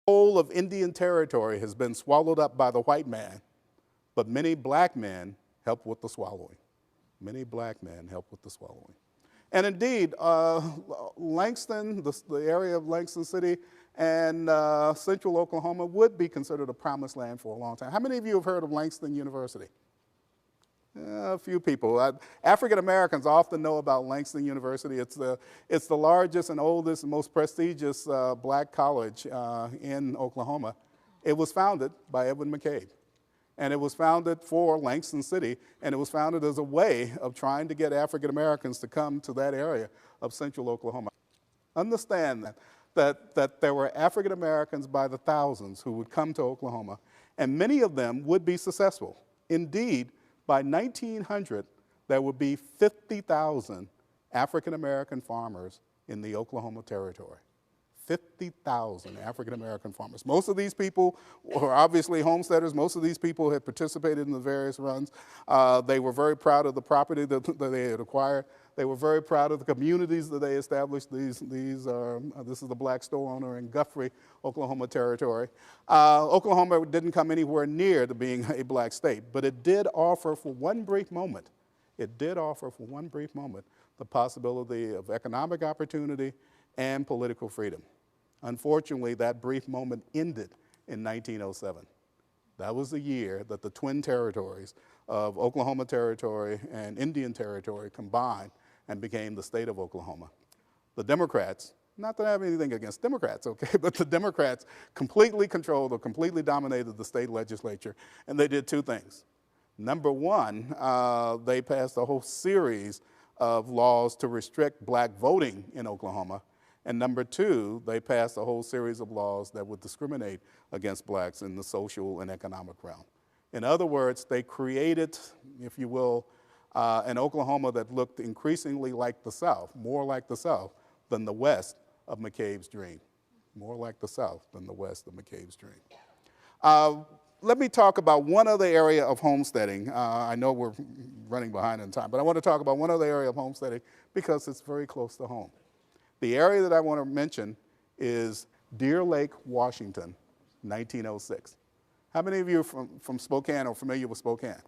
whole of Indian Territory has been swallowed up by the white man, but many black men help with the swallowing. Many black men help with the swallowing. And indeed, Langston, the area of Langston City and central Oklahoma would be considered a promised land for a long time. How many of you have heard of Langston University? A few people. African Americans often know about Langston University. It's the largest and oldest and most prestigious black college in Oklahoma. It was founded by Edwin McCabe. And it was founded for Langston City, and it was founded as a way of trying to get African Americans to come to that area of central Oklahoma. Understand that there were African Americans by the thousands who would come to Oklahoma, and many of them would be successful. Indeed, by 1900, there would be 50,000 African American farmers in the Oklahoma Territory. 50,000 African American farmers. Most of these people were obviously homesteaders. Most of these people had participated in the various runs. They were very proud of the property that they had acquired. They were very proud of the communities that they established. This is the black store owner in Guthrie, Oklahoma Territory. Oklahoma didn't come anywhere near to being a black state, but it did offer for one brief moment, the possibility of economic opportunity and political freedom. Unfortunately, that brief moment ended in 1907. That was the year that the twin territories of Oklahoma Territory and Indian Territory combined and became the state of Oklahoma. The Democrats, not that I have anything against Democrats, okay, but the Democrats completely controlled or completely dominated the state legislature, and they did two things. Number one, they passed a whole series of laws to restrict black voting in Oklahoma. And number two, they passed a whole series of laws that would discriminate against blacks in the social and economic realm. In other words, they created, if you will, an Oklahoma that looked increasingly like the South, more like the South than the West of McCabe's dream. More like the South than the West of McCabe's dream. Let me talk about one other area of homesteading. I know we're running behind in time, but I want to talk about one other area of homesteading because it's very close to home. The area that I want to mention is Deer Lake, Washington, 1906. How many of you from Spokane are familiar with Spokane?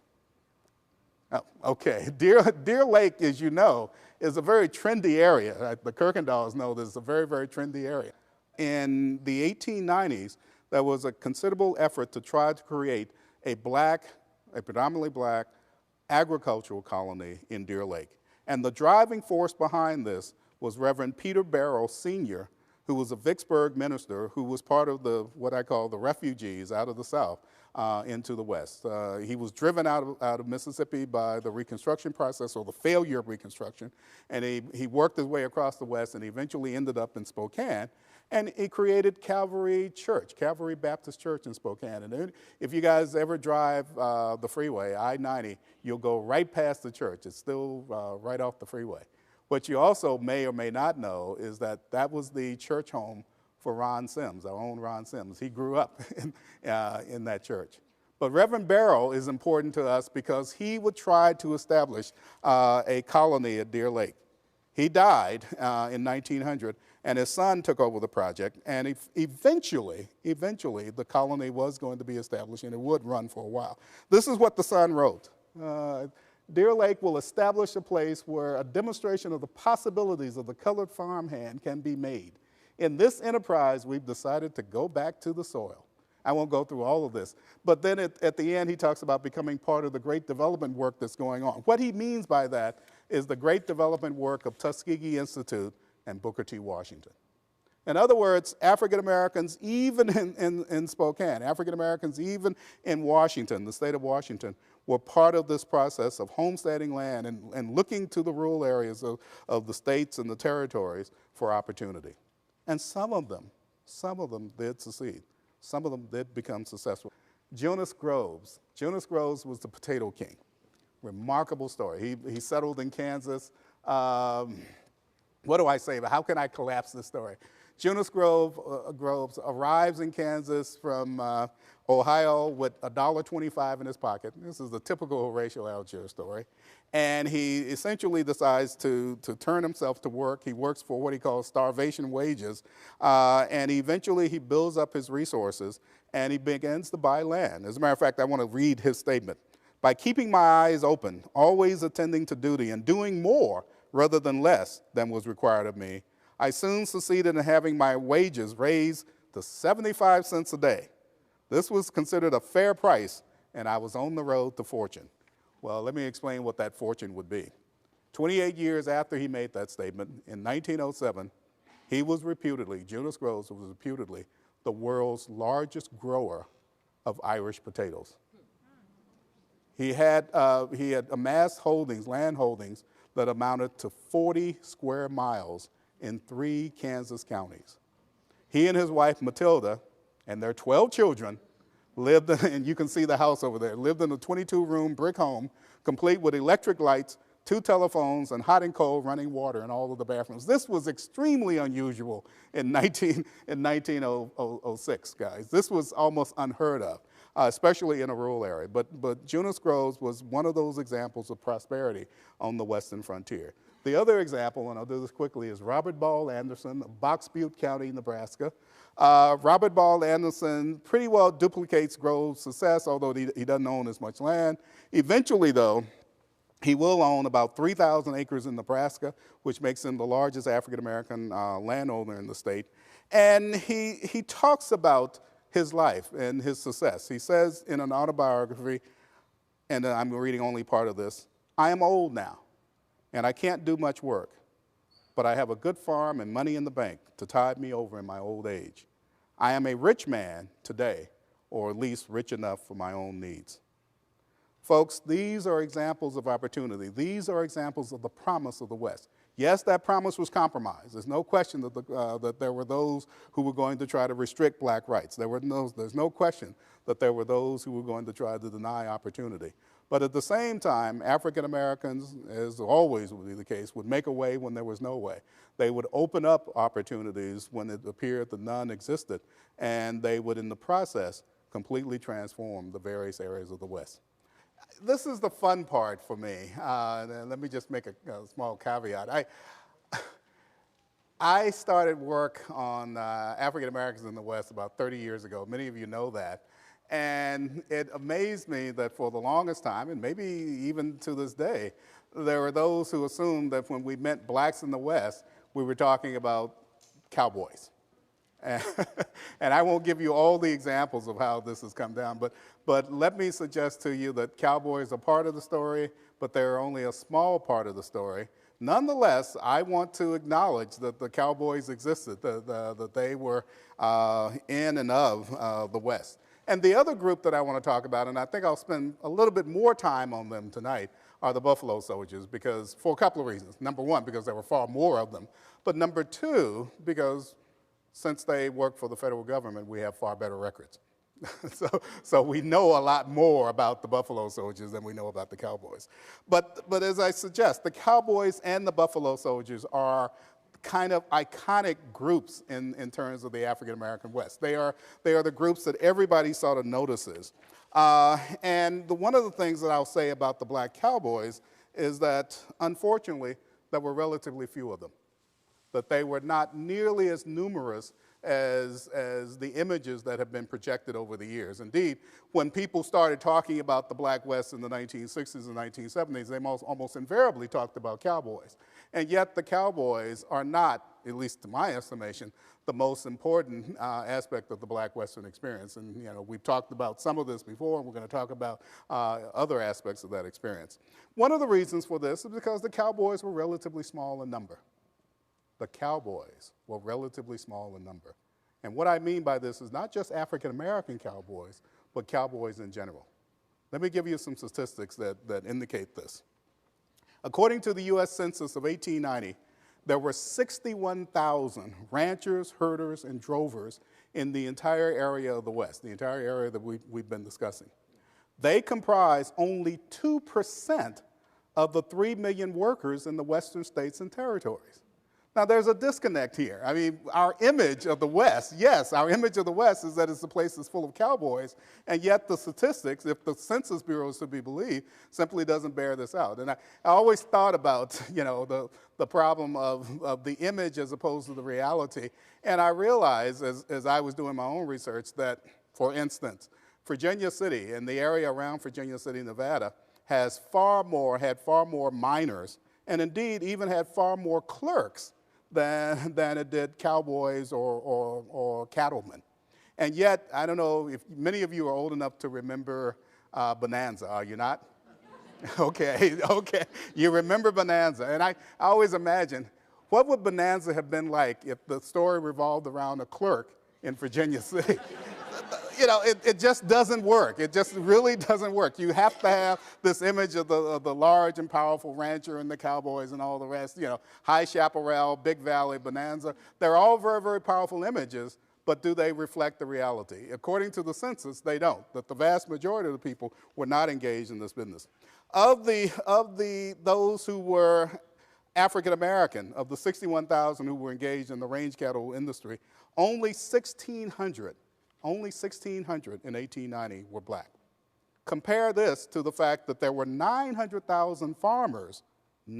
Oh, okay. Deer Lake, as you know, is a very trendy area. The Kirkendalls know this is a very, very trendy area. In the 1890s, there was a considerable effort to try to create a predominantly black agricultural colony in Deer Lake. And the driving force behind this was Reverend Peter Barrow Sr., who was a Vicksburg minister who was part of what I call the refugees out of the South into the West. He was driven out of Mississippi by the Reconstruction process, or the failure of Reconstruction, and he worked his way across the West and eventually ended up in Spokane. And he created Calvary Baptist Church in Spokane. And if you guys ever drive the freeway, I-90, you'll go right past the church. It's still right off the freeway. What you also may or may not know is that that was the church home for Ron Sims, our own Ron Sims. He grew up in that church. But Reverend Barrow is important to us because he would try to establish a colony at Deer Lake. He died in 1900, and his son took over the project, and eventually the colony was going to be established, and it would run for a while. This is what the son wrote. Deer Lake will establish a place where a demonstration of the possibilities of the colored farmhand can be made. In this enterprise, we've decided to go back to the soil. I won't go through all of this, but then at the end, he talks about becoming part of the great development work that's going on. What he means by that is the great development work of Tuskegee Institute and Booker T. Washington. In other words, African Americans, even in Spokane, African Americans, even in Washington, the state of Washington, were part of this process of homesteading land and looking to the rural areas of the states and the territories for opportunity. And some of them did succeed. Some of them did become successful. Jonas Groves was the potato king. Remarkable story. He settled in Kansas. What do I say? How can I collapse this story? Groves arrives in Kansas from Ohio with $1.25 in his pocket. This is the typical Horatio Alger story. And he essentially decides to turn himself to work. He works for what he calls starvation wages. And eventually he builds up his resources and he begins to buy land. As a matter of fact, I want to read his statement. By keeping my eyes open, always attending to duty, and doing more rather than less than was required of me, I soon succeeded in having my wages raised to 75 cents a day. This was considered a fair price, and I was on the road to fortune. Well, let me explain what that fortune would be. 28 years after he made that statement, in 1907, he was reputedly, Jonas Groves was reputedly the world's largest grower of Irish potatoes. He had amassed holdings, land holdings, that amounted to 40 square miles in 3 Kansas counties. He and his wife, Matilda, and their 12 children lived, and you can see the house over there, lived in a 22-room brick home, complete with electric lights, 2 telephones, and hot and cold running water in all of the bathrooms. This was extremely unusual in 1906, guys. This was almost unheard of, especially in a rural area. But Jonas Groves was one of those examples of prosperity on the western frontier. The other example, and I'll do this quickly, is Robert Ball Anderson of Box Butte County, Nebraska. Robert Ball Anderson pretty well duplicates Groves' success, although he doesn't own as much land. Eventually, though, he will own about 3,000 acres in Nebraska, which makes him the largest African-American landowner in the state. And he talks about his life and his success. He says in an autobiography, and I'm reading only part of this, I am old now, and I can't do much work, but I have a good farm and money in the bank to tide me over in my old age. I am a rich man today, or at least rich enough for my own needs. Folks, these are examples of opportunity. These are examples of the promise of the West. Yes, that promise was compromised. There's no question that there were those who were going to try to restrict black rights. There's no question that there were those who were going to try to deny opportunity. But at the same time, African Americans, as always would be the case, would make a way when there was no way. They would open up opportunities when it appeared that none existed, and they would, in the process, completely transform the various areas of the West. This is the fun part for me. Let me just make a small caveat. I started work on African Americans in the West about 30 years ago. Many of you know that. And it amazed me that for the longest time, and maybe even to this day, there were those who assumed that when we meant blacks in the West, we were talking about cowboys. And I won't give you all the examples of how this has come down, but let me suggest to you that cowboys are part of the story, but they're only a small part of the story. Nonetheless, I want to acknowledge that the cowboys existed, that they were in and of the West. And the other group that I want to talk about, and I think I'll spend a little bit more time on them tonight, are the Buffalo Soldiers, because for a couple of reasons. Number one, because there were far more of them. But number two, because since they work for the federal government, we have far better records. So we know a lot more about the Buffalo Soldiers than we know about the Cowboys. But as I suggest, the Cowboys and the Buffalo Soldiers are kind of iconic groups in terms of the African-American West. They are the groups that everybody sort of notices. And one of the things that I'll say about the black Cowboys is that, unfortunately, there were relatively few of them, that they were not nearly as numerous as the images that have been projected over the years. Indeed, when people started talking about the Black West in the 1960s and 1970s, they almost invariably talked about cowboys. And yet the cowboys are not, at least to my estimation, the most important aspect of the Black Western experience. And we've talked about some of this before, and we're going to talk about other aspects of that experience. One of the reasons for this is because the cowboys were relatively small in number. The cowboys were relatively small in number. And what I mean by this is not just African-American cowboys, but cowboys in general. Let me give you some statistics that indicate this. According to the U.S. Census of 1890, there were 61,000 ranchers, herders, and drovers in the entire area of the West, the entire area that we've been discussing. They comprise only 2% of the 3 million workers in the western states and territories. Now, there's a disconnect here. I mean, our image of the West, yes, our image of the West is that it's a place that's full of cowboys, and yet the statistics, if the Census Bureau is to be believed, simply doesn't bear this out. And I always thought about, the problem of the image as opposed to the reality. And I realized, as I was doing my own research, that, for instance, Virginia City and the area around Virginia City, Nevada, had far more miners, and indeed even had far more clerks than it did cowboys or cattlemen. And yet, I don't know if many of you are old enough to remember Bonanza, are you not? Okay, you remember Bonanza. And I always imagine, what would Bonanza have been like if the story revolved around a clerk in Virginia City? It just doesn't work. It just really doesn't work. You have to have this image of the large and powerful rancher and the cowboys and all the rest, High Chaparral, Big Valley, Bonanza. They're all very, very powerful images, but do they reflect the reality? According to the census, they don't. That the vast majority of the people were not engaged in this business. Of those who were African American, of the 61,000 who were engaged in the range cattle industry, only 1,600 in 1890 were black. Compare this to the fact that there were 900,000 farmers in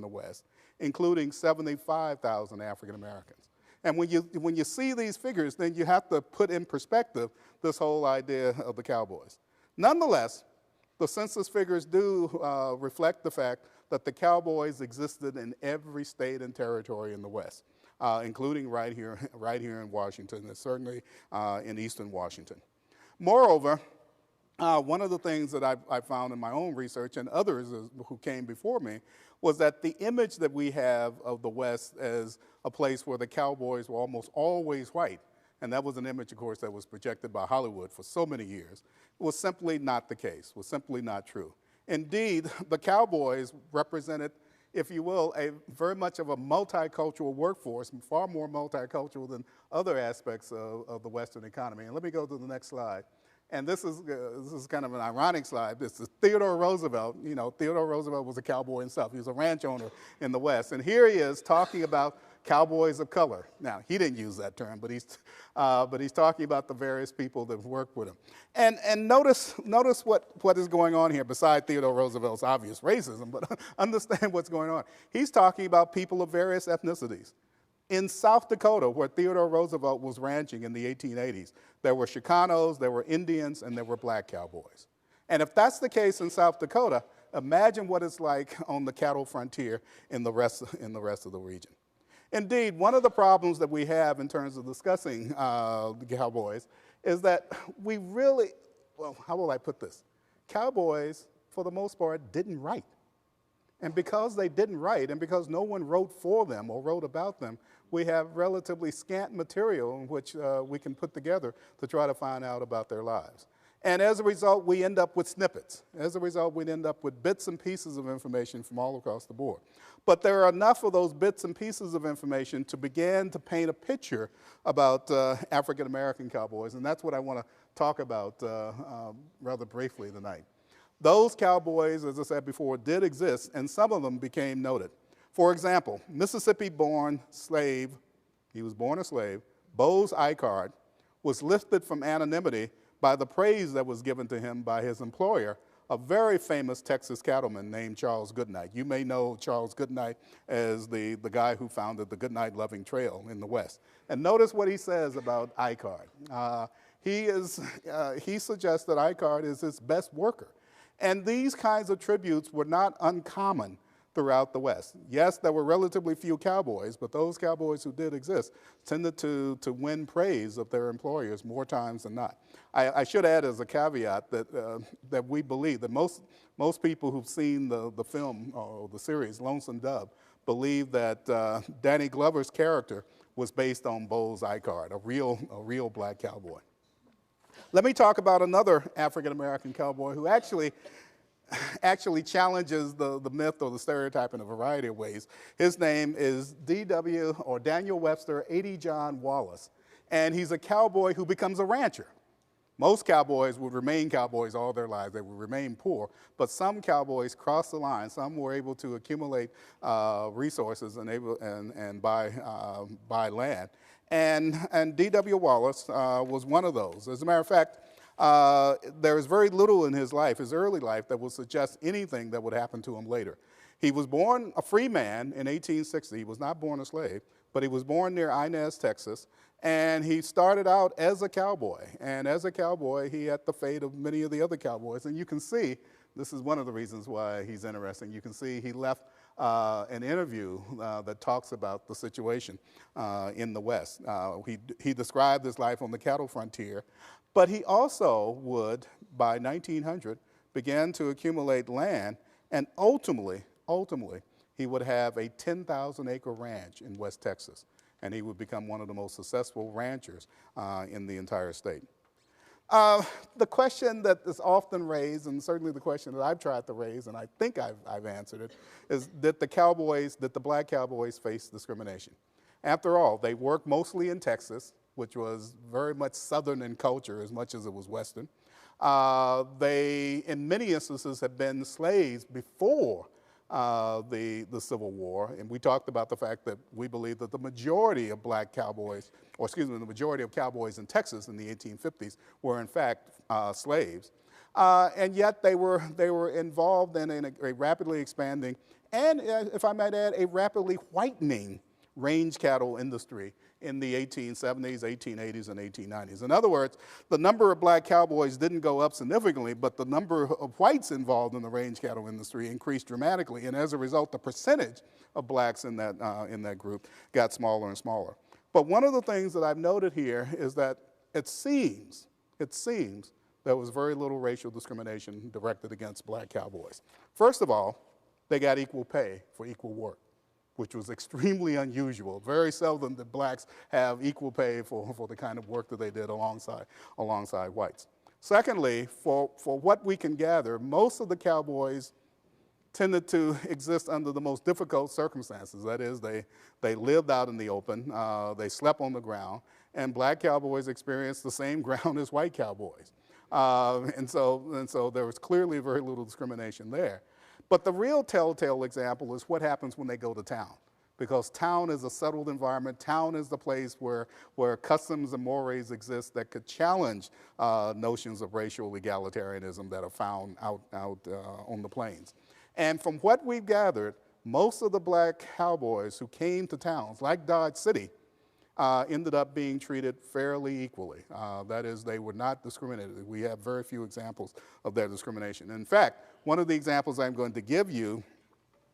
the West, including 75,000 African Americans. And when you see these figures, then you have to put in perspective this whole idea of the cowboys. Nonetheless, the census figures do reflect the fact that the cowboys existed in every state and territory in the West. Including right here in Washington, and certainly in eastern Washington. Moreover, one of the things that I found in my own research, and others who came before me, was that the image that we have of the West as a place where the cowboys were almost always white, and that was an image, of course, that was projected by Hollywood for so many years, was simply not the case, was simply not true. Indeed, the cowboys represented, if you will, very much of a multicultural workforce, far more multicultural than other aspects of the Western economy. And let me go to the next slide. And this is kind of an ironic slide. This is Theodore Roosevelt. Theodore Roosevelt was a cowboy himself. He was a ranch owner in the West. And here he is talking about cowboys of color. Now, he didn't use that term, but he's talking about the various people that worked with him. And notice what is going on here, beside Theodore Roosevelt's obvious racism, but understand what's going on. He's talking about people of various ethnicities. In South Dakota, where Theodore Roosevelt was ranching in the 1880s, there were Chicanos, there were Indians, and there were black cowboys. And if that's the case in South Dakota, imagine what it's like on the cattle frontier in the rest of the region. Indeed, one of the problems that we have in terms of discussing the cowboys is that we really, well, how will I put this? Cowboys, for the most part, didn't write. And because they didn't write, and because no one wrote for them or wrote about them, we have relatively scant material in which we can put together to try to find out about their lives. And as a result, we end up with snippets. As a result, we end up with bits and pieces of information from all across the board. But there are enough of those bits and pieces of information to begin to paint a picture about African-American cowboys, and that's what I want to talk about rather briefly tonight. Those cowboys, as I said before, did exist, and some of them became noted. For example, Mississippi-born slave, he was born a slave, Bose Icard, was lifted from anonymity by the praise that was given to him by his employer, a very famous Texas cattleman named Charles Goodnight. You may know Charles Goodnight as the guy who founded the Goodnight Loving Trail in the West. And notice what he says about Icard. He suggests that Icard is his best worker. And these kinds of tributes were not uncommon throughout the West. Yes, there were relatively few cowboys, but those cowboys who did exist tended to win praise of their employers more times than not. I should add as a caveat that we believe that most people who've seen the film or the series Lonesome Dove believe that Danny Glover's character was based on Bose Icard, a real black cowboy. Let me talk about another African-American cowboy who actually challenges the myth or the stereotype in a variety of ways. His name is D.W. or Daniel Webster 80 John Wallace, and he's a cowboy who becomes a rancher. Most cowboys would remain cowboys all their lives. They would remain poor. But some cowboys crossed the line. Some were able to accumulate resources and buy land. And D.W. Wallace was one of those. As a matter of fact, there is very little in his life, his early life, that would suggest anything that would happen to him later. He was born a free man in 1860. He was not born a slave, but he was born near Inez, Texas, and he started out as a cowboy. And as a cowboy, he had the fate of many of the other cowboys. And you can see, this is one of the reasons why he's interesting, you can see he left an interview that talks about the situation in the West. He described his life on the cattle frontier, but he also would, by 1900, begin to accumulate land, and ultimately, he would have a 10,000-acre ranch in West Texas, and he would become one of the most successful ranchers in the entire state. The question that is often raised, and certainly the question that I've tried to raise, and I think I've answered it, is did the black cowboys face discrimination? After all, they worked mostly in Texas, which was very much Southern in culture as much as it was Western. They, in many instances, had been slaves before the Civil War, and we talked about the fact that we believe that the majority of black cowboys, or excuse me, the majority of cowboys in Texas in the 1850s were in fact slaves, and yet they were involved in a rapidly expanding and, if I might add, a rapidly whitening range cattle industry in the 1870s, 1880s, and 1890s. In other words, the number of black cowboys didn't go up significantly, but the number of whites involved in the range cattle industry increased dramatically, and as a result, the percentage of blacks in that group got smaller and smaller. But one of the things that I've noted here is that it seems there was very little racial discrimination directed against black cowboys. First of all, they got equal pay for equal work, which was extremely unusual. Very seldom did blacks have equal pay for the kind of work that they did alongside whites. Secondly, for what we can gather, most of the cowboys tended to exist under the most difficult circumstances. That is, they lived out in the open, they slept on the ground, and black cowboys experienced the same ground as white cowboys. And so there was clearly very little discrimination there. But the real telltale example is what happens when they go to town, because town is a settled environment. Town is the place where customs and mores exist that could challenge notions of racial egalitarianism that are found out on the plains. And from what we've gathered, most of the black cowboys who came to towns like Dodge City ended up being treated fairly equally. That is, they were not discriminated. We have very few examples of their discrimination. In fact, one of the examples I'm going to give you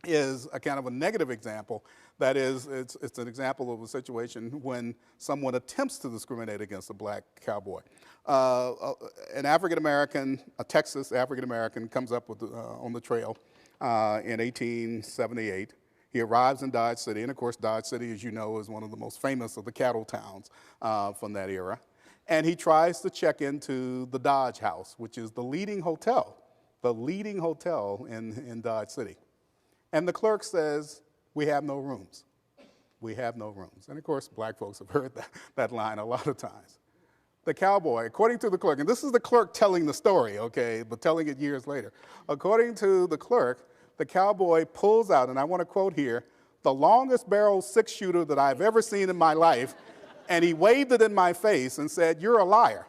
is a kind of a negative example. That is, it's an example of a situation when someone attempts to discriminate against a black cowboy. An African-American, a Texas African-American, comes up with, on the trail in 1878. He arrives in Dodge City, and of course Dodge City, as you know, is one of the most famous of the cattle towns from that era. And he tries to check into the Dodge House, which is the leading hotel in Dodge City. And the clerk says, "We have no rooms. We have no rooms." And of course, black folks have heard that line a lot of times. The cowboy, according to the clerk, and this is the clerk telling the story, okay, but telling it years later. According to the clerk, the cowboy pulls out, and I want to quote here, "the longest barrel six-shooter that I've ever seen in my life," and he waved it in my face and said, "You're a liar."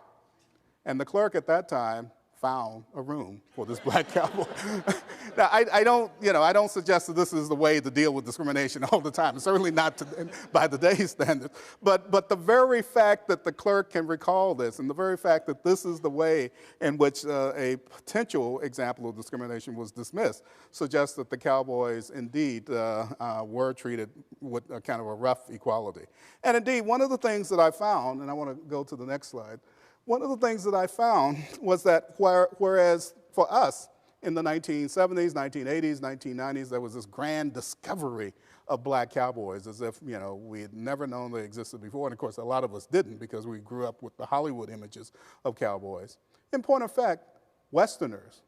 And the clerk at that time found a room for this black cowboy. Now, I don't suggest that this is the way to deal with discrimination all the time. Certainly not by today's standards. But the very fact that the clerk can recall this, and the very fact that this is the way in which a potential example of discrimination was dismissed, suggests that the cowboys indeed were treated with a kind of a rough equality. And indeed, one of the things that I found, and I want to go to the next slide, one of the things that I found was that whereas for us in the 1970s, 1980s, 1990s, there was this grand discovery of black cowboys as if, we had never known they existed before. And of course, a lot of us didn't because we grew up with the Hollywood images of cowboys. In point of fact, Westerners,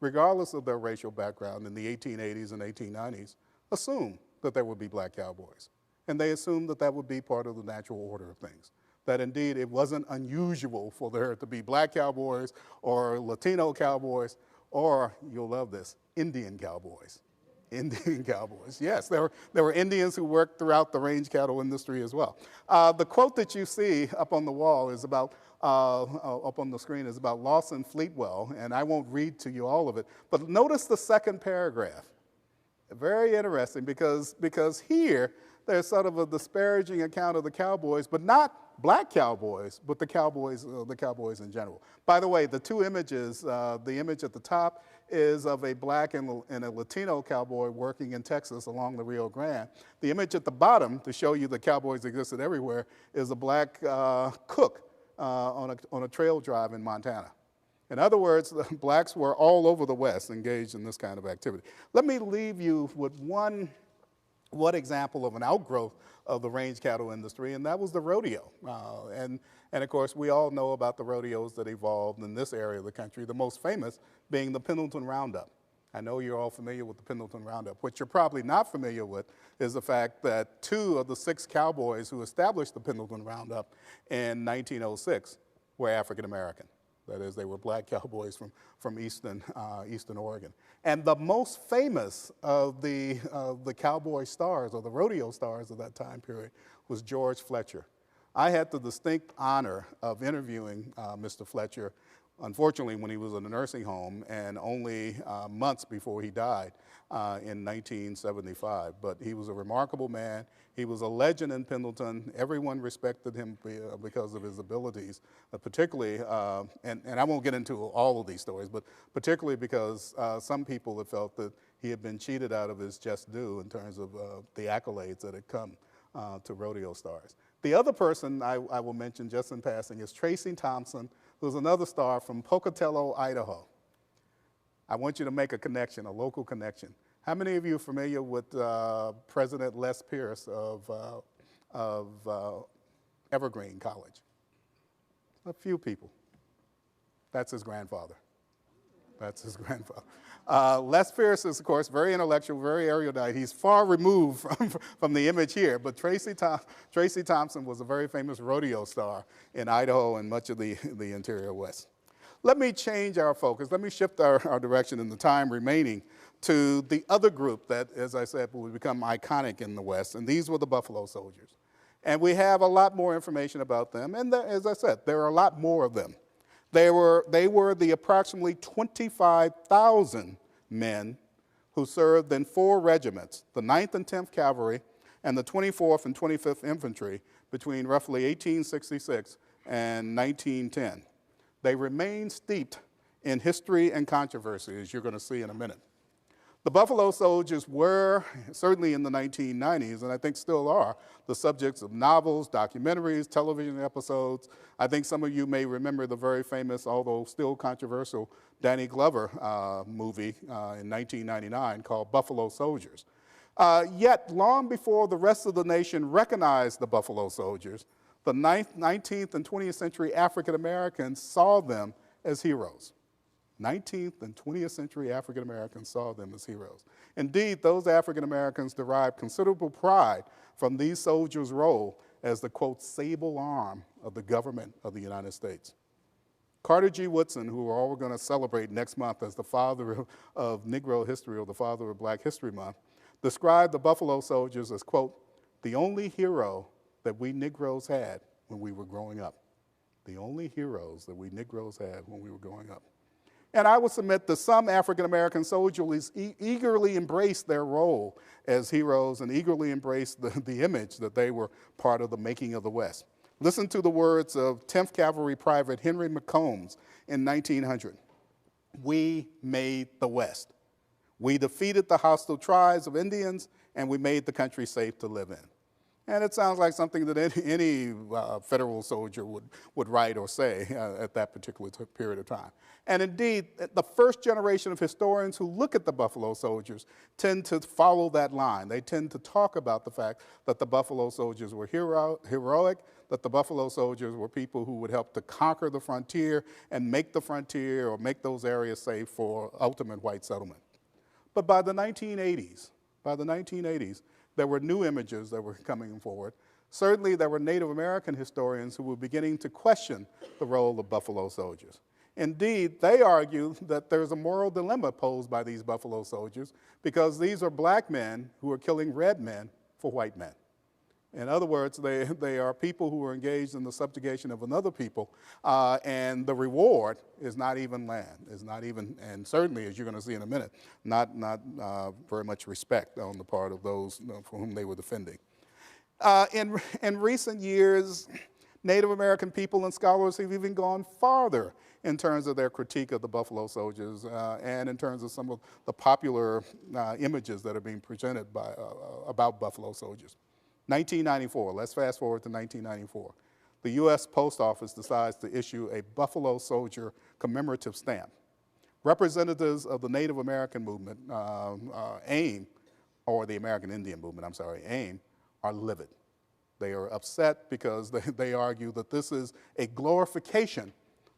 regardless of their racial background in the 1880s and 1890s, assumed that there would be black cowboys. And they assumed that that would be part of the natural order of things. that indeed it wasn't unusual for there to be black cowboys or Latino cowboys, or, you'll love this, Indian cowboys. Indian cowboys. Yes, there were Indians who worked throughout the range cattle industry as well. The quote that you see up on the wall is about, up on the screen, is about Lawson Fleetwell, and I won't read to you all of it, but notice the second paragraph. Very interesting because here there's sort of a disparaging account of the cowboys, but not black cowboys, but the cowboys in general. By the way, the two images, the image at the top is of a black and a Latino cowboy working in Texas along the Rio Grande. The image at the bottom, to show you that cowboys existed everywhere, is a black cook on a trail drive in Montana. In other words, the blacks were all over the West engaged in this kind of activity. Let me leave you with one example of an outgrowth of the range cattle industry, and that was the rodeo. And of course, we all know about the rodeos that evolved in this area of the country, the most famous being the Pendleton Roundup. I know you're all familiar with the Pendleton Roundup. What you're probably not familiar with is the fact that 2 of the 6 cowboys who established the Pendleton Roundup in 1906 were African American. That is, they were black cowboys from Eastern Oregon. And the most famous of the cowboy stars, or the rodeo stars of that time period, was George Fletcher. I had the distinct honor of interviewing Mr. Fletcher, unfortunately, when he was in a nursing home, and only months before he died in 1975. But he was a remarkable man. He was a legend in Pendleton. Everyone respected him because of his abilities, particularly, and I won't get into all of these stories, but particularly because some people had felt that he had been cheated out of his just due in terms of the accolades that had come to rodeo stars. The other person I will mention just in passing is Tracy Thompson, who's another star from Pocatello, Idaho. I want you to make a connection, a local connection. How many of you are familiar with President Les Pierce of Evergreen College? A few people. That's his grandfather. That's his grandfather. Les Pierce is, of course, very intellectual, very erudite. He's far removed from the image here, but Tracy Thompson was a very famous rodeo star in Idaho and much of the interior West. Let me change our focus. Let me shift our direction in the time remaining to the other group that, as I said, will become iconic in the West, and these were the Buffalo Soldiers. And we have a lot more information about them, and as I said, there are a lot more of them. They were the approximately 25,000 men who served in 4 regiments, the 9th and 10th Cavalry and the 24th and 25th Infantry, between roughly 1866 and 1910. They remain steeped in history and controversy, as you're going to see in a minute. The Buffalo Soldiers were, certainly in the 1990s, and I think still are, the subjects of novels, documentaries, television episodes. I think some of you may remember the very famous, although still controversial, Danny Glover movie in 1999 called Buffalo Soldiers. Yet, long before the rest of the nation recognized the Buffalo Soldiers, the 19th and 20th century African Americans saw them as heroes. 19th and 20th century African Americans saw them as heroes. Indeed, those African Americans derived considerable pride from these soldiers' role as the, quote, sable arm of the government of the United States. Carter G. Woodson, who we're all going to celebrate next month as the father of Negro history, or the father of Black History Month, described the Buffalo Soldiers as, quote, the only hero that we Negroes had when we were growing up. The only heroes that we Negroes had when we were growing up. And I would submit that some African-American soldiers eagerly embraced their role as heroes and eagerly embraced the image that they were part of the making of the West. Listen to the words of 10th Cavalry Private Henry McCombs in 1900. We made the West. We defeated the hostile tribes of Indians, and we made the country safe to live in. And it sounds like something that any federal soldier would write or say at that particular period of time. And indeed, the first generation of historians who look at the Buffalo Soldiers tend to follow that line. They tend to talk about the fact that the Buffalo Soldiers were heroic, that the Buffalo Soldiers were people who would help to conquer the frontier and make the frontier or make those areas safe for ultimate white settlement. But by the 1980s, there were new images that were coming forward. certainly there were Native American historians who were beginning to question the role of Buffalo Soldiers. Indeed, they argue that there's a moral dilemma posed by these Buffalo Soldiers because these are black men who are killing red men for white men. In other words, they are people who are engaged in the subjugation of another people, and the reward is not even land, is not even, and certainly, as you're going to see in a minute, not very much respect on the part of those for whom they were defending. In recent years, Native American people and scholars have even gone farther in terms of their critique of the Buffalo Soldiers and in terms of some of the popular images that are being presented about Buffalo Soldiers. 1994, let's fast forward to 1994. The U.S. Post Office decides to issue a Buffalo Soldier commemorative stamp. Representatives of the Native American movement, AIM, or the American Indian movement, I'm sorry, AIM, are livid. They are upset because they argue that this is a glorification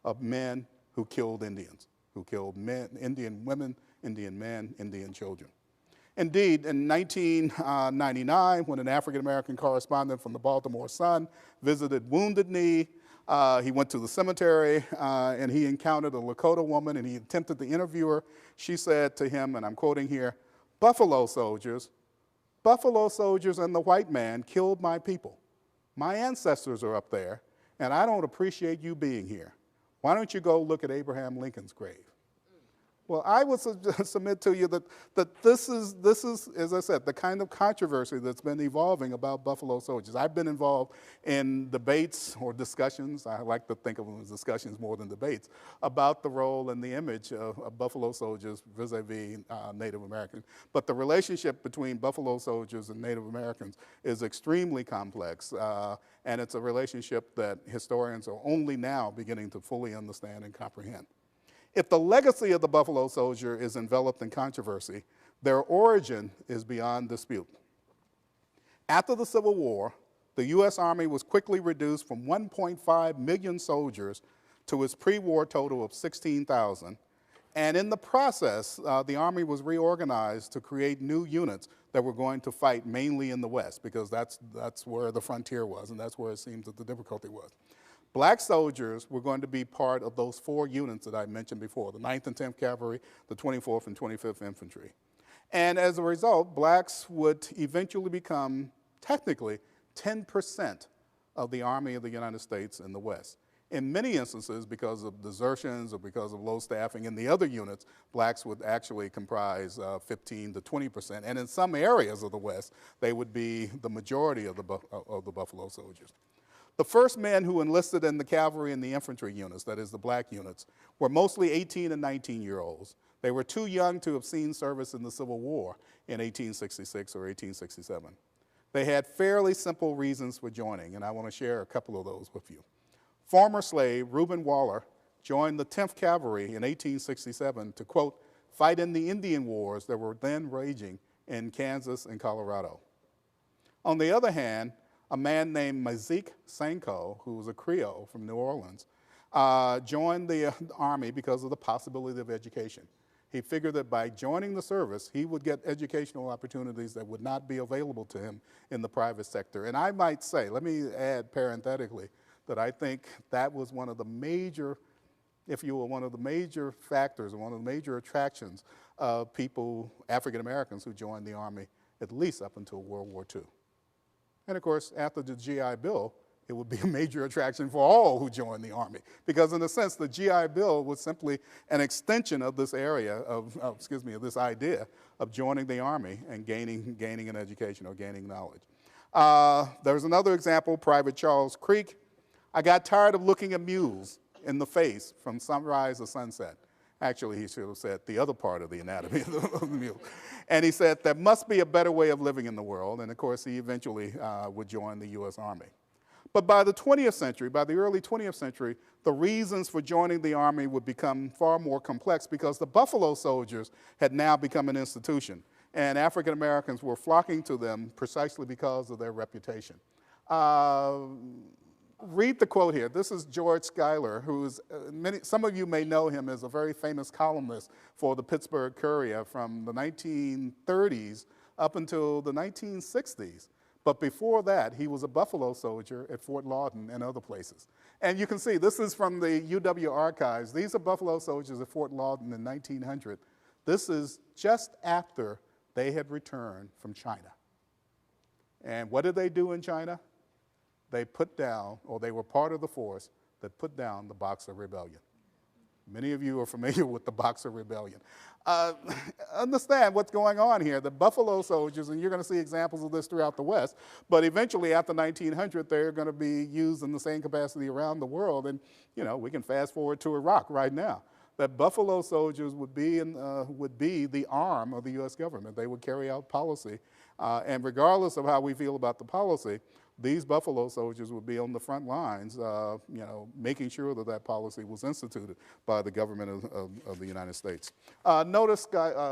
of men who killed Indians, who killed men, Indian women, Indian men, Indian children. Indeed, in 1999, when an African-American correspondent from the Baltimore Sun visited Wounded Knee, he went to the cemetery and he encountered a Lakota woman and he attempted to interview her. She said to him, and I'm quoting here, Buffalo soldiers and the white man killed my people. My ancestors are up there and I don't appreciate you being here. Why don't you go look at Abraham Lincoln's grave? Well, I would submit to you that this is, as I said, the kind of controversy that's been evolving about Buffalo Soldiers. I've been involved in debates or discussions, I like to think of them as discussions more than debates, about the role and the image of Buffalo Soldiers vis-a-vis Native Americans. But the relationship between Buffalo Soldiers and Native Americans is extremely complex, and it's a relationship that historians are only now beginning to fully understand and comprehend. If the legacy of the Buffalo Soldier is enveloped in controversy, their origin is beyond dispute. After the Civil War, the U.S. Army was quickly reduced from 1.5 million soldiers to its pre-war total of 16,000. And in the process, the Army was reorganized to create new units that were going to fight mainly in the West, because that's where the frontier was, and that's where it seems that the difficulty was. Black soldiers were going to be part of those 4 units that I mentioned before, the 9th and 10th Cavalry, the 24th and 25th Infantry. And as a result, blacks would eventually become, technically, 10% of the Army of the United States in the West. In many instances, because of desertions or because of low staffing in the other units, blacks would actually comprise 15 to 20%. And in some areas of the West, they would be the majority of the Buffalo Soldiers. The first men who enlisted in the cavalry and the infantry units, that is the black units, were mostly 18 and 19-year-olds. They were too young to have seen service in the Civil War in 1866 or 1867. They had fairly simple reasons for joining, and I want to share a couple of those with you. Former slave Reuben Waller joined the 10th Cavalry in 1867 to, quote, fight in the Indian Wars that were then raging in Kansas and Colorado. On the other hand, a man named Mazik Sanko, who was a Creole from New Orleans, joined the Army because of the possibility of education. He figured that by joining the service, he would get educational opportunities that would not be available to him in the private sector. And I might say, let me add parenthetically, that I think that was one of the major, if you will, one of the major factors, one of the major attractions of people, African Americans, who joined the Army, at least up until World War II. And of course, after the GI Bill, it would be a major attraction for all who joined the Army, because in a sense, the GI Bill was simply an extension of this area of this idea of joining the Army and gaining an education or gaining knowledge. There's another example, Private Charles Creek. I got tired of looking at mules in the face from sunrise to sunset. Actually, he should have said the other part of the anatomy of the mule. And he said, there must be a better way of living in the world. And of course, he eventually would join the U.S. Army. But by the 20th century, by the early 20th century, the reasons for joining the Army would become far more complex because the Buffalo Soldiers had now become an institution. And African Americans were flocking to them precisely because of their reputation. Read the quote here. This is George Schuyler, who's, some of you may know him as a very famous columnist for the Pittsburgh Courier from the 1930s up until the 1960s. But before that, he was a Buffalo soldier at Fort Lawton and other places. And you can see, this is from the UW archives. These are Buffalo soldiers at Fort Lawton in 1900. This is just after they had returned from China. And what did they do in China? They put down, or they were part of the force that put down the Boxer Rebellion. Many of you are familiar with the Boxer Rebellion. Understand what's going on here. The Buffalo soldiers, and you're going to see examples of this throughout the West, but eventually after 1900, they're going to be used in the same capacity around the world. And, you know, we can fast forward to Iraq right now. That Buffalo soldiers would be the arm of the U.S. government. They would carry out policy. And regardless of how we feel about the policy, these Buffalo soldiers would be on the front lines, you know, making sure that that policy was instituted by the government of the United States. Notice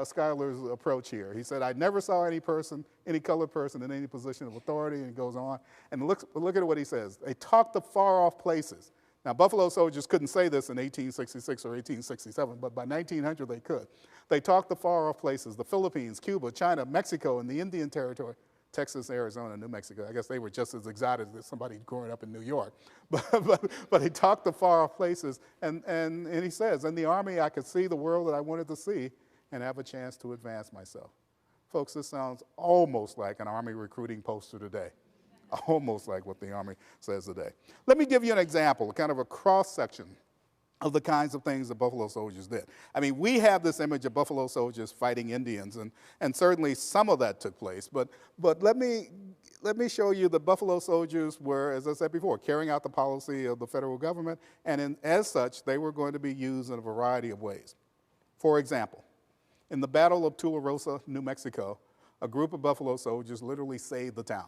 Schuyler's approach here. He said, I never saw any person, any colored person in any position of authority, and he goes on. And look at what he says. They talked of far-off places. Now, Buffalo soldiers couldn't say this in 1866 or 1867, but by 1900 they could. They talked of far-off places, the Philippines, Cuba, China, Mexico, and the Indian Territory. Texas, Arizona, New Mexico. I guess they were just as exotic as somebody growing up in New York. But he talked to far-off places, and he says, in the Army, I could see the world that I wanted to see and have a chance to advance myself. Folks, this sounds almost like an Army recruiting poster today. Almost like what the Army says today. Let me give you an example, kind of a cross-section of the kinds of things the Buffalo soldiers did. I mean, we have this image of Buffalo soldiers fighting Indians, and certainly some of that took place, but let me show you the Buffalo soldiers were, as I said before, carrying out the policy of the federal government, and as such, they were going to be used in a variety of ways. For example, in the Battle of Tularosa, New Mexico, a group of Buffalo soldiers literally saved the town.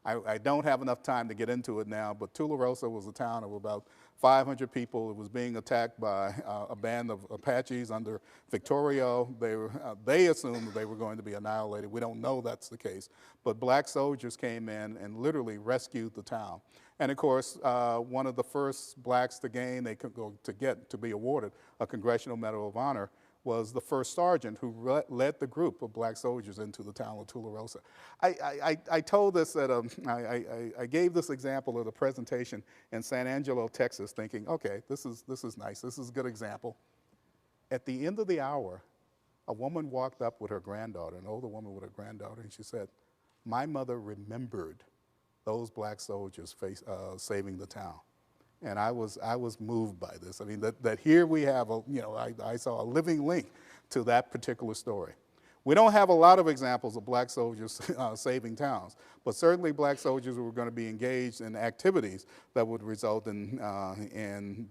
I don't have enough time to get into it now, but Tularosa was a town of about 500 people. It was being attacked by a band of Apaches under Victorio. They assumed that they were going to be annihilated. We don't know that's the case. But black soldiers came in and literally rescued the town. And of course, one of the first blacks to gain, to be awarded a Congressional Medal of Honor was the first sergeant who led the group of black soldiers into the town of Tularosa. I told this I gave this example at a presentation in San Angelo, Texas, thinking, okay, this is nice, this is a good example. At the end of the hour, a woman walked up with her granddaughter, an older woman with her granddaughter, and she said, my mother remembered those black soldiers saving the town. And I was moved by this. I mean, that here we have, I saw a living link to that particular story. We don't have a lot of examples of black soldiers saving towns, but certainly black soldiers were going to be engaged in activities that would result in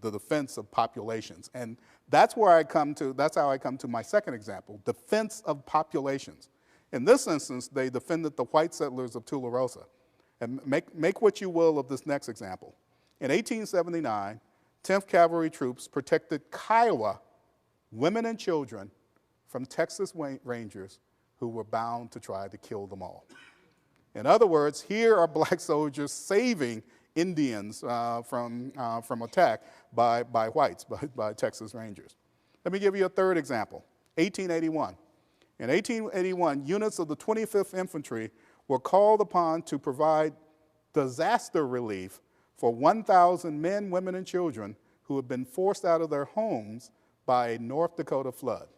the defense of populations. And that's how I come to my second example, defense of populations. In this instance, they defended the white settlers of Tularosa. And make what you will of this next example. In 1879, 10th Cavalry troops protected Kiowa women and children from Texas Rangers who were bound to try to kill them all. In other words, here are black soldiers saving Indians from attack by whites, by Texas Rangers. Let me give you a third example, 1881. In 1881, units of the 25th Infantry were called upon to provide disaster relief for 1,000 men, women, and children who had been forced out of their homes by a North Dakota flood.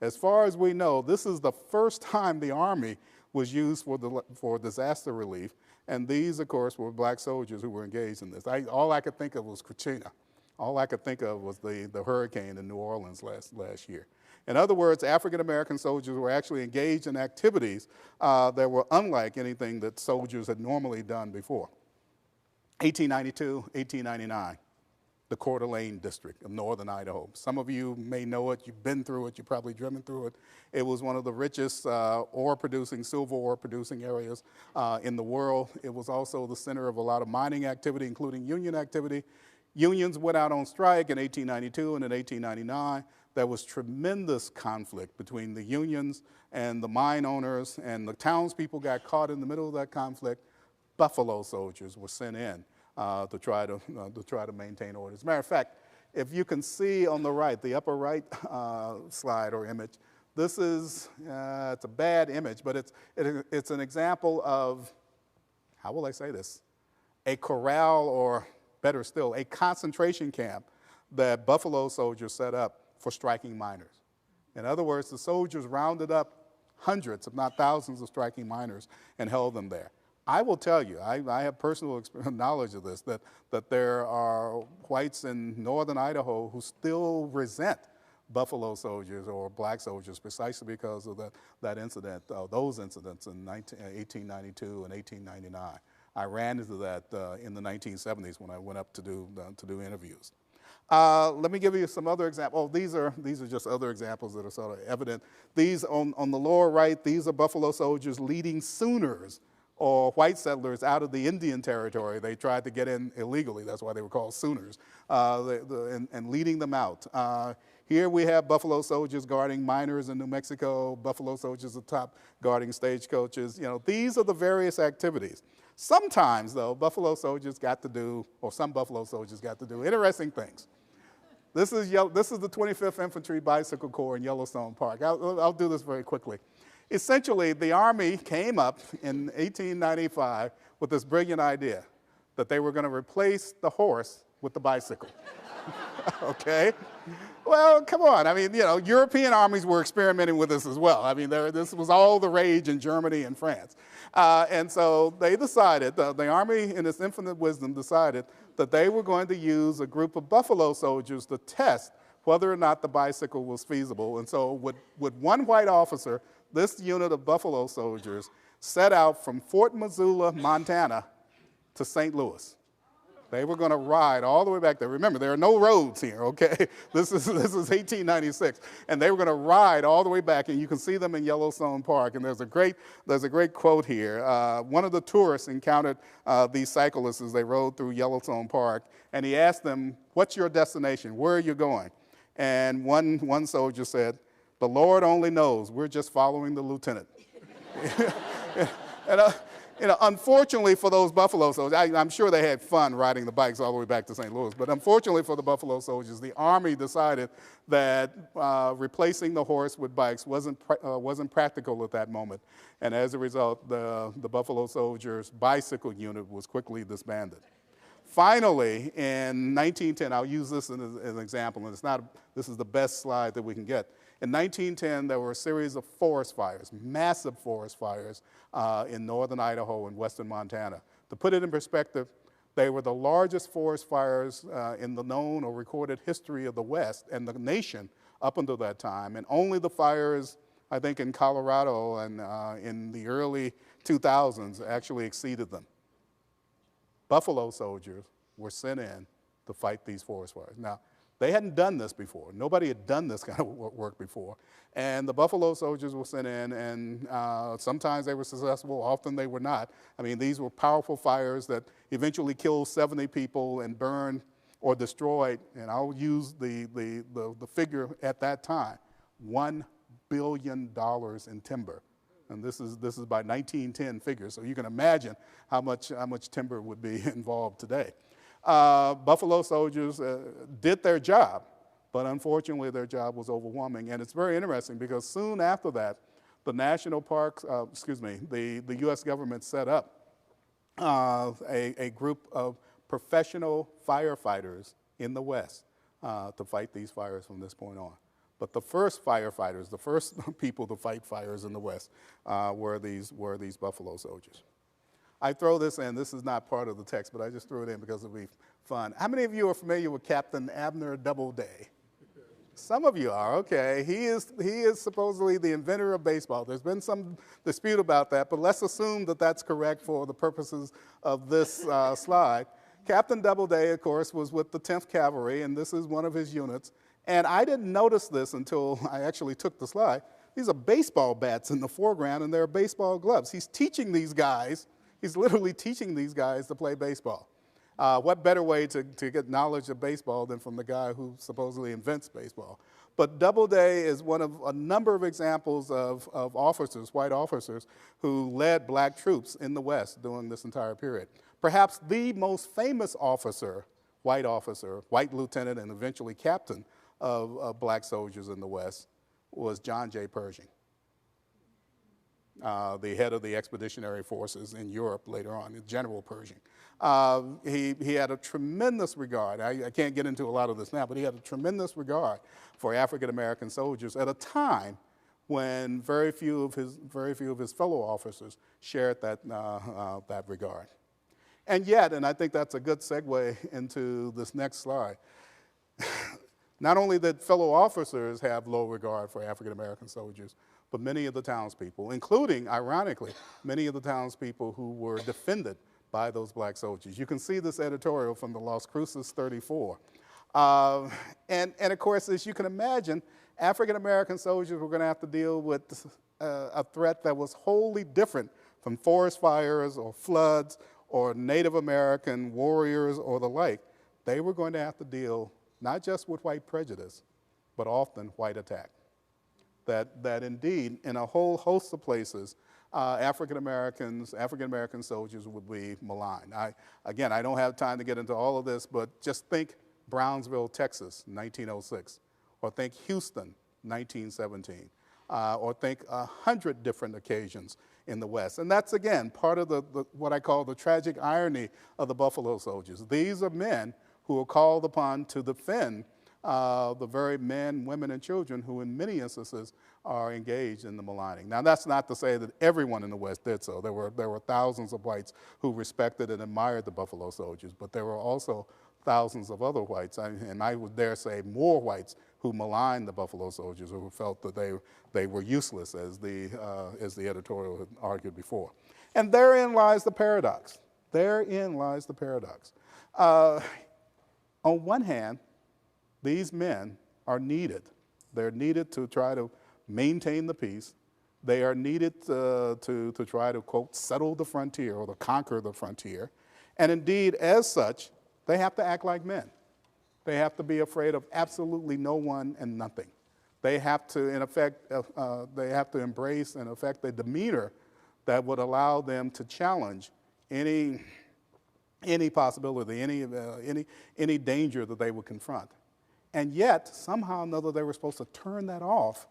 As far as we know, this is the first time the Army was used for disaster relief, and these, of course, were black soldiers who were engaged in this. All I could think of was Katrina. All I could think of was the hurricane in New Orleans last year. In other words, African-American soldiers were actually engaged in activities that were unlike anything that soldiers had normally done before. 1892, 1899, the Coeur d'Alene district of northern Idaho. Some of you may know it, you've been through it, you've probably driven through it. It was one of the richest silver ore producing areas in the world. It was also the center of a lot of mining activity, including union activity. Unions went out on strike in 1892 and in 1899. There was tremendous conflict between the unions and the mine owners, and the townspeople got caught in the middle of that conflict. Buffalo soldiers were sent in to try to maintain order. As a matter of fact, if you can see on the right, the upper right slide or image, this is it's a bad image, but it's an example of how will I say this, a corral, or better still, a concentration camp that Buffalo soldiers set up for striking miners. In other words, the soldiers rounded up hundreds, if not thousands, of striking miners and held them there. I will tell you, I have personal knowledge of this, that there are whites in northern Idaho who still resent Buffalo soldiers or black soldiers precisely because of that incident, those incidents in 1892 and 1899. I ran into that in the 1970s when I went up to do interviews. Let me give you some other examples. Oh, these are just other examples that are sort of evident. These on the lower right, these are Buffalo soldiers leading Sooners, or white settlers, out of the Indian territory. They tried to get in illegally. That's why they were called Sooners, and leading them out. Here we have Buffalo soldiers guarding miners in New Mexico, Buffalo soldiers at the top guarding stagecoaches. You know, these are the various activities. Sometimes, though, Buffalo soldiers got to do, or some Buffalo soldiers got to do interesting things. This is the 25th Infantry Bicycle Corps in Yellowstone Park. I'll do this very quickly. Essentially, the Army came up in 1895 with this brilliant idea that they were going to replace the horse with the bicycle. Okay? Well, come on. I mean, you know, European armies were experimenting with this as well. I mean, this was all the rage in Germany and France. And so they decided, the Army in its infinite wisdom decided that they were going to use a group of Buffalo soldiers to test whether or not the bicycle was feasible. And so with one white officer, this unit of Buffalo soldiers set out from Fort Missoula, Montana, to St. Louis. They were going to ride all the way back there. Remember, there are no roads here, okay? This is 1896. And they were going to ride all the way back, and you can see them in Yellowstone Park. And there's a great quote here. One of the tourists encountered these cyclists as they rode through Yellowstone Park, and he asked them, "What's your destination? Where are you going?" And one soldier said, "The Lord only knows. We're just following the lieutenant." And, unfortunately for those Buffalo soldiers, I'm sure they had fun riding the bikes all the way back to St. Louis, but unfortunately for the Buffalo soldiers, the Army decided that replacing the horse with bikes wasn't practical at that moment. And as a result, the Buffalo soldiers' bicycle unit was quickly disbanded. Finally, in 1910, I'll use this as an example, and this is the best slide that we can get. In 1910, there were a series of forest fires, massive forest fires in northern Idaho and western Montana. To put it in perspective, they were the largest forest fires in the known or recorded history of the West and the nation up until that time, and only the fires, I think, in Colorado and in the early 2000s actually exceeded them. Buffalo soldiers were sent in to fight these forest fires. Now, they hadn't done this before. Nobody had done this kind of work before. And the Buffalo soldiers were sent in, and sometimes they were successful, often they were not. I mean, these were powerful fires that eventually killed 70 people and burned or destroyed, and I'll use the figure at that time, $1 billion in timber. And this is by 1910 figures, so you can imagine how much timber would be involved today. Buffalo soldiers did their job, but unfortunately their job was overwhelming. And it's very interesting because soon after that, the national parks, the U.S. government set up a group of professional firefighters in the West to fight these fires from this point on. But the first firefighters, the first people to fight fires in the West were these Buffalo soldiers. I throw this in. This is not part of the text, but I just threw it in because it'll be fun. How many of you are familiar with Captain Abner Doubleday? Some of you are, okay. He is supposedly the inventor of baseball. There's been some dispute about that, but let's assume that that's correct for the purposes of this slide. Captain Doubleday, of course, was with the 10th Cavalry, and this is one of his units. And I didn't notice this until I actually took the slide. These are baseball bats in the foreground, and they're baseball gloves. He's teaching these guys. He's literally teaching these guys to play baseball. What better way to get knowledge of baseball than from the guy who supposedly invents baseball? But Doubleday is one of a number of examples of officers, white officers, who led black troops in the West during this entire period. Perhaps the most famous officer, white lieutenant, and eventually captain of black soldiers in the West was John J. Pershing. the head of the expeditionary forces in Europe later on, General Pershing. He had a tremendous regard. I can't get into a lot of this now, but he had a tremendous regard for African-American soldiers at a time when very few of his fellow officers shared that regard. And yet, and I think that's a good segue into this next slide, not only did fellow officers have low regard for African-American soldiers, but many of the townspeople, including, ironically, many of the townspeople who were defended by those black soldiers. You can see this editorial from the Las Cruces 34. And of course, as you can imagine, African-American soldiers were going to have to deal with a threat that was wholly different from forest fires or floods or Native American warriors or the like. They were going to have to deal not just with white prejudice, but often white attack. That indeed, in a whole host of places, African-American soldiers would be maligned. Again, I don't have time to get into all of this, but just think Brownsville, Texas, 1906, or think Houston, 1917, or think 100 different occasions in the West. And that's, again, part of what I call the tragic irony of the Buffalo Soldiers. These are men who are called upon to defend the very men, women, and children who in many instances are engaged in the maligning. Now, that's not to say that everyone in the West did so. There were thousands of whites who respected and admired the Buffalo Soldiers, but there were also thousands of other whites, and I would dare say more whites, who maligned the Buffalo Soldiers, who felt that they were useless, as the editorial had argued before. And therein lies the paradox. Therein lies the paradox. On one hand, these men are needed. They're needed to try to maintain the peace. They are needed to try to, quote, settle the frontier or to conquer the frontier. And indeed, as such, they have to act like men. They have to be afraid of absolutely no one and nothing. They have to, in effect, they have to embrace, in effect, a demeanor that would allow them to challenge any possibility, any danger that they would confront. And yet, somehow or another, they were supposed to turn that off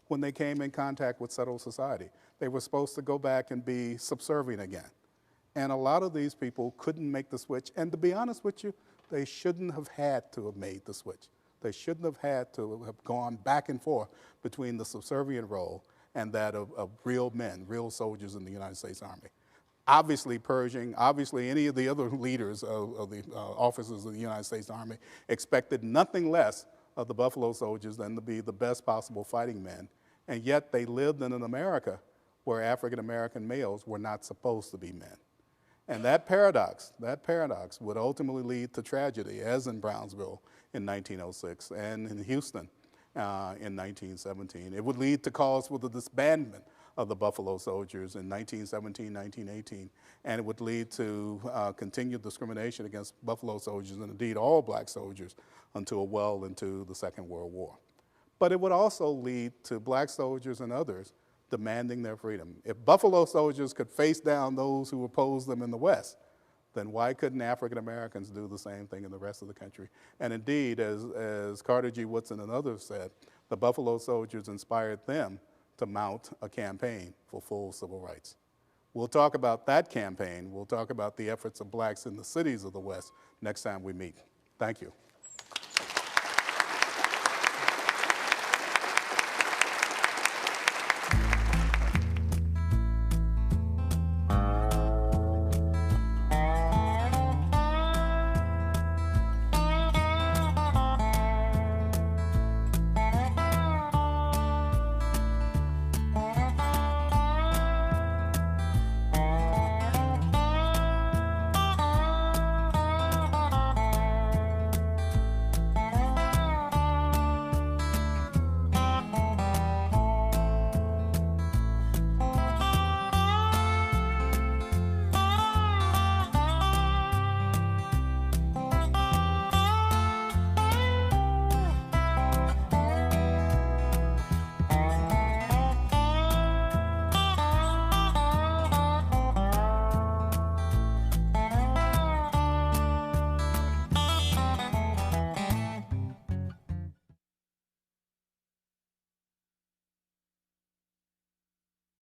when they came in contact with settled society. They were supposed to go back and be subservient again. And a lot of these people couldn't make the switch. And to be honest with you, they shouldn't have had to have made the switch. They shouldn't have had to have gone back and forth between the subservient role and that of real men, real soldiers in the United States Army. Obviously, Pershing, obviously any of the other leaders of the officers of the United States Army expected nothing less of the Buffalo Soldiers than to be the best possible fighting men. And yet they lived in an America where African-American males were not supposed to be men. And that paradox would ultimately lead to tragedy, as in Brownsville in 1906 and in Houston in 1917. It would lead to calls for the disbandment of the Buffalo Soldiers in 1917, 1918, and it would lead to continued discrimination against Buffalo Soldiers and indeed all black soldiers until well into the Second World War. But it would also lead to black soldiers and others demanding their freedom. If Buffalo Soldiers could face down those who opposed them in the West, then why couldn't African Americans do the same thing in the rest of the country? And indeed, as Carter G. Woodson and others said, the Buffalo Soldiers inspired them to mount a campaign for full civil rights. We'll talk about that campaign. We'll talk about the efforts of blacks in the cities of the West next time we meet. Thank you.